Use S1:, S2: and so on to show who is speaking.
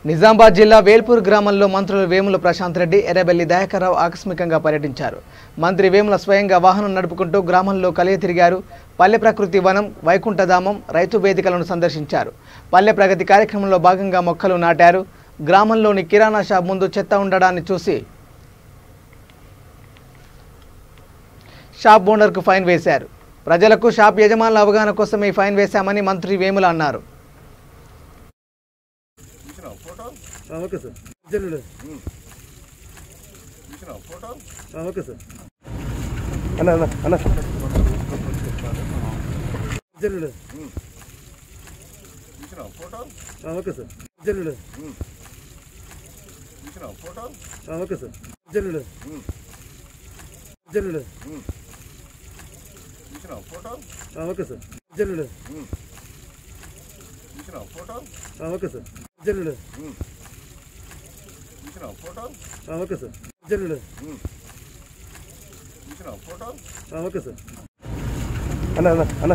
S1: నిజామాబాద్ జిల్లా వేల్పూర్ గ్రామంలో మంత్రులు వేముల ప్రశాంత్ రెడ్డి, ఎర్రబెల్లి దయాకర్రావు ఆకస్మికంగా పర్యటించారు. మంత్రి వేముల స్వయంగా వాహనం నడుపుకుంటూ గ్రామంలో కలియ తిరిగారు. పల్లె ప్రకృతి వనం, వైకుంఠధామం, రైతు వేదికలను సందర్శించారు. పల్లె ప్రగతి కార్యక్రమంలో భాగంగా మొక్కలు నాటారు. గ్రామంలోని కిరాణా షాప్ ముందు చెత్త ఉండడాన్ని చూసి షాప్ ఓనర్కు ఫైన్ వేశారు. ప్రజలకు షాప్ యజమానుల అవగాహన కోసం ఈ ఫైన్ వేశామని మంత్రి వేముల అన్నారు.
S2: ఓకే సార్ జల్లుడు ఓకే సార్ అన్న అన్న అన్న జల్లుడు ఓకే సార్ జల్లుడు ఓకే సార్ జల్లుడు జల్లుడు ఓకే సార్ జల్లుడు ఓకే సార్ జల్లుడు ఓకే సార్ జల్లుడు ఓకే సార్ అన్న అన్న అన్న